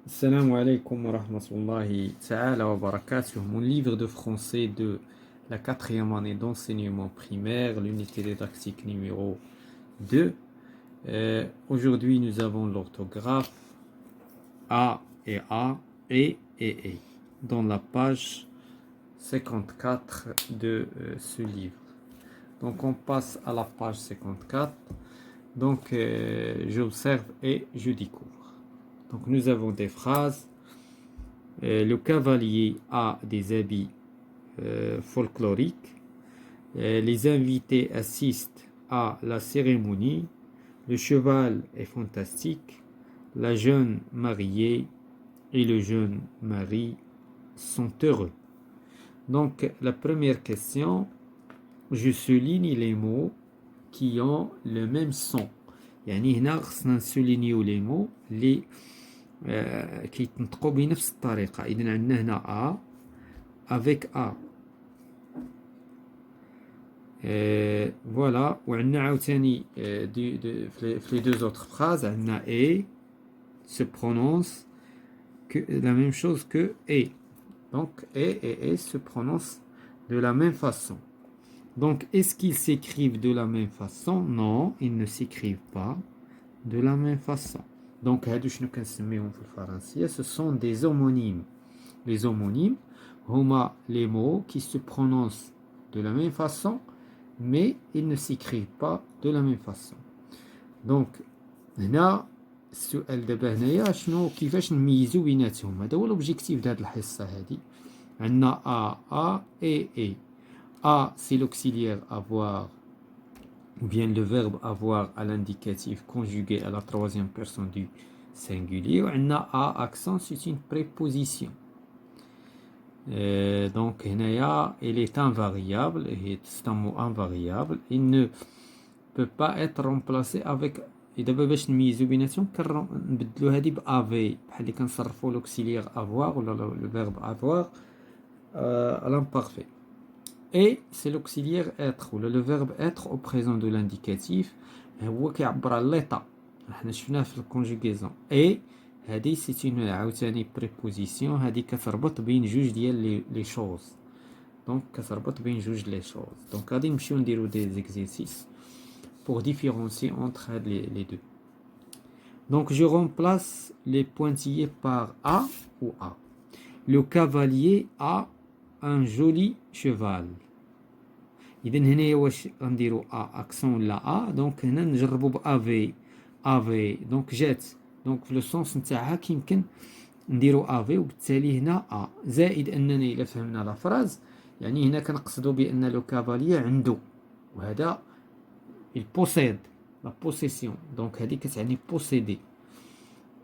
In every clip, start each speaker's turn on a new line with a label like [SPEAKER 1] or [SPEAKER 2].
[SPEAKER 1] Assalamu alaikum wa rahmatullahi ta'ala wa barakatuh. Mon livre de français de la quatrième année d'enseignement primaire, l'unité didactique numéro 2. Aujourd'hui, nous avons l'orthographe A et A, et dans la page 54 de ce livre. Donc, on passe à la page 54. Donc, j'observe et je découvre. Donc, nous avons des phrases. Le cavalier a des habits folkloriques. Les invités assistent à la cérémonie. Le cheval est fantastique. La jeune mariée et le jeune mari sont heureux. Donc, la première question, je souligne les mots qui ont le même son. يعني هنا خصنا نسولينيو لي مو اللي كيتنطقوا بنفس الطريقة. إذن عندنا هنا A avec A. Voilà. وعندنا عاوتاني في les deux autres phrases عندنا E se prononce que la même chose que E. Donc E et E se prononcent de la même façon. Donc est-ce qu'ils s'écrivent de la même façon? Non, ils ne s'écrivent pas de la même façon. Donc هادو شنو كنسميهم في الفرنسية؟ Ce sont des homonymes. Les homonymes هما les mots qui se prononcent de la même façon mais ils ne s'écrivent pas de la même façon. Donc هنا السؤال دابا هنايا شنو كيفاش نميزو بيناتهم؟ هذا هو l'objectif ديال هاد الحصة هادي. عندنا A et A c'est l'auxiliaire avoir ou bien le verbe avoir à l'indicatif conjugué à la troisième personne du singulier. On a A accent, c'est une préposition. Donc, elle est invariable, c'est un mot invariable. Il ne peut pas être remplacé avec. Et d'abord, باش نميزو بيناتهم كنبدلو هادي ب افي بحال اللي كنصرفو l'auxiliaire avoir ou le verbe avoir à l'imparfait. Et c'est l'auxiliaire être ou le verbe être au présent de l'indicatif هو كيعبر على l'état. حنا شفناه في الكونجوغيزون. Et هذه c'est une عاوتاني préposition هذه كتربط بين جوج ديال les choses. Donc كتربط بين جوج les choses. Donc غادي نمشيو نديرو des exercices pour différencier entre les deux. Donc je remplace les pointillés par A ou A. Le cavalier a un joli cheval. إذا هنا واش غنديرو أ أكسون ولا أ؟ دونك هنا نجربو بأفي دونك جات دونك في لو سونس نتاعها كيمكن نديرو أفي وبالتالي هنا أ زائد أنني إلا فهمنا لا فراز يعني هنا كنقصدو بأن لو كافاليي عندو وهذا il possède la possession دونك هذه كتعني posséder.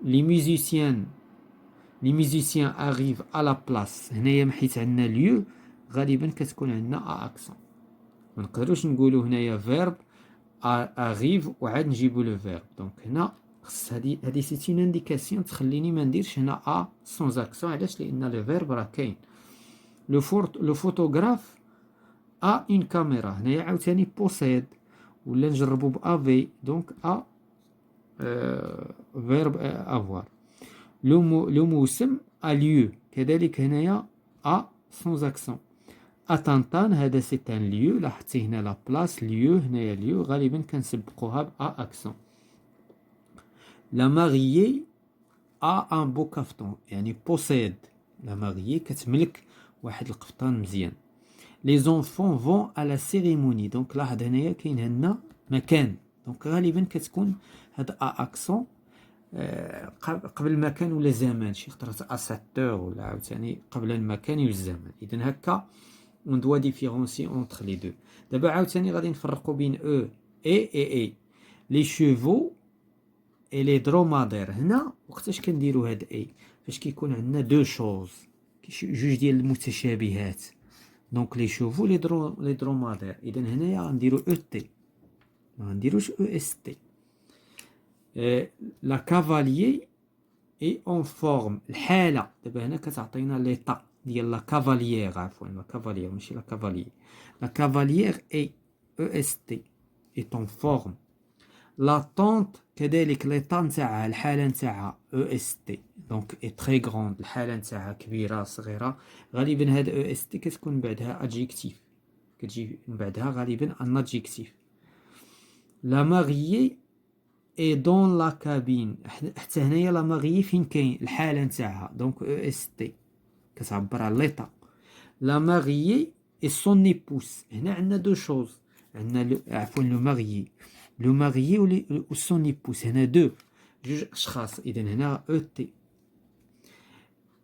[SPEAKER 1] Les musiciens arrivent à la place. هنايا حيت عندنا lieu غالبا كتكون عندنا أ أكسون. ما نقدروش نقولوا هنايا فيرب arrive وعاد نجيبوا لو فيرب. دونك هنا خص هذه سي اون انديكاسيون تخليني ما نديرش هنا ا سون اكسون. علاش؟ لان لو فيرب راه كاين. لو فوتوغراف ا اون كاميرا. هنايا عاوتاني بوسيد ولا نجربوا بافي دونك ا فيرب افوار. لو موسم ا ليو كذلك هنايا ا سون اكسون. أتانتان هذا سي ان ليو. لاحظتي هنا لا بلاس ليو هنايا ليو غالبا كنسبقوها ب ا اكسون. لا ماريي ا ان بو كافتون يعني بوسيد. لا ماريي كتملك واحد القفطان مزيان. لي زونفون فون ا لا سيريموني. دونك لاحظ هنايا كاين عندنا مكان دونك غالبا كتكون هاد ا اكسون قبل المكان ولا زمان. شي خطرات ا ساتور ولا عاوتاني قبل المكان والزمان. اذا هكا on doit différencier entre les deux. دابا عاوتاني غادي نفرقوا بين او اي لي شيفو اي لي درومادير. هنا وقتاش كنديروا هاد اي؟ فاش كيكون عندنا دو شوز جوج ديال المتشابهات. دونك لي شيفو لي درومادير. اذا هنايا غنديروا او تي ما غنديروش او اس تي. لا كافاليي اي اون فورم. الحاله دابا هنا كتعطينا ليطا ديال لا كافاليير. عفوا لا كافاليير ماشي لا كافاليي. لا كافاليير اي او اس تي est en forme. لاتونت كذلك ليطا نتاعها الحالة نتاعها او اس تي دونك اي تري غروند الحالة نتاعها كبيرة صغيرة غالبا هاد او اس تي كتكون من بعدها ادجيكتيف كتجي من بعدها غالبا ان ادجيكتيف لا ماريي اي دون لا كابين حتى هنايا لا ماريي فين كاين الحالة نتاعها دونك او اس تي كتعبر على ليطا لا ماريي اي سون ايبوس هنا عندنا دو شوز عندنا عفوا لو ماريي و سون ايبوس هنا جوج اشخاص اذا هنا او تي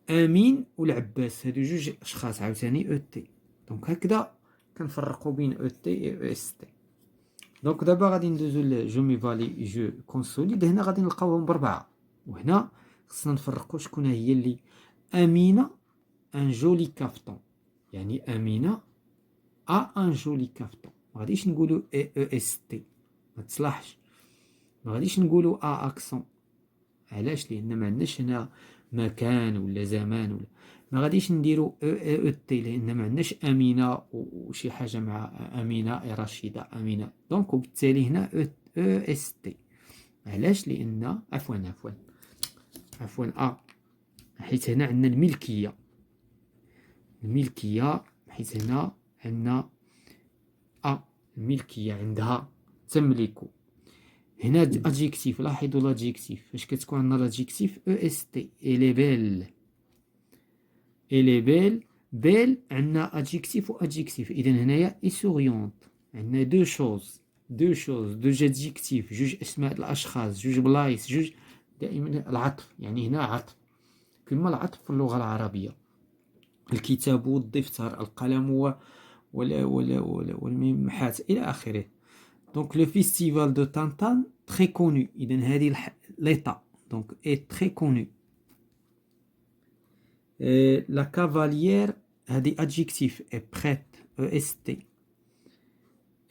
[SPEAKER 1] امين والعباس هادو جوج اشخاص عاوتاني او تي دونك هكذا كنفرقوا بين او تي و اس تي دونك دابا غادي ندوزو جو مي فالي جو كونسوليد هنا غادي نلقاوهم بربعه وهنا خصنا نفرقوا شكون هي اللي امينه ان جولي كافتون يعني امينه ان جولي كافتون ما غاديش نقولوا اي او اس تي ما تصلحش ما غاديش نقولوا ا اكسون علاش لان ما عندناش هنا مكان ولا زمان ولا ما غاديش نديروا او تي لان ما عندناش امينه وشي حاجه مع امينه رشيده امينه دونك وبالتالي هنا او اس تي علاش لان عفوا حيت هنا عندنا الملكيه حيت هنا عندنا الملكيه عندها تملك هنا ادجيكتيف لاحظوا لادجيكتيف فاش كتكون عندنا لادجيكتيف او اس تي الي بيل عندنا ادجيكتيف و ادجيكتيف اذا هنايا اي سوريونت عندنا دو جوج ادجيكتيف جوج اسماء الاشخاص جوج بلايص جوج دائما العطف يعني هنا عطف كما العطف في اللغه العربيه الكتاب والدفتر القلم والمحات الى اخره دونك لو فيستيفال دو طنطان très connu إذن هذه l'état donc est très connu la cavalière هذه adjectif est prête est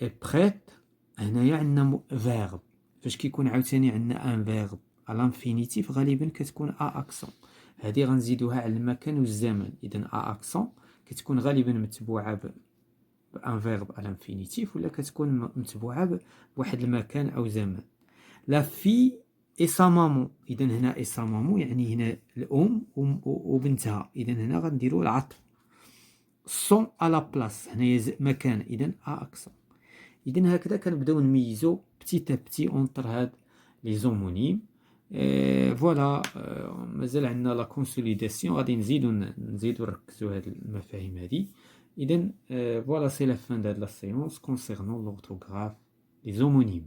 [SPEAKER 1] est prête هنايا عندنا verbe فاش كيكون عاوتاني عندنا ان verbe à l'infinitif غالبا كتكون accent هذه غنزيدوها على المكان والزمن إذن accent كتكون غالبا متبوعة بان verbe à l'infinitif ولا كتكون متبوعة بواحد المكان أو زمان لا في اي سا مامون اذا هنا اي سا مامون يعني هنا الام وبنتها اذا هنا غنديروا العطف سون على بلاص هنا مكان اذا اكسون اذا هكذا كنبداو نميزوا بتي بتي اونتر هاد لي زومونيم فوالا مازال عندنا لا كونسوليداسيون غادي نزيدو نركزوا هاد المفاهيم هادي اذا فوالا سي لا فان دو هاد لا سيونس كونسيرنون لورتوغراف لي زومونيم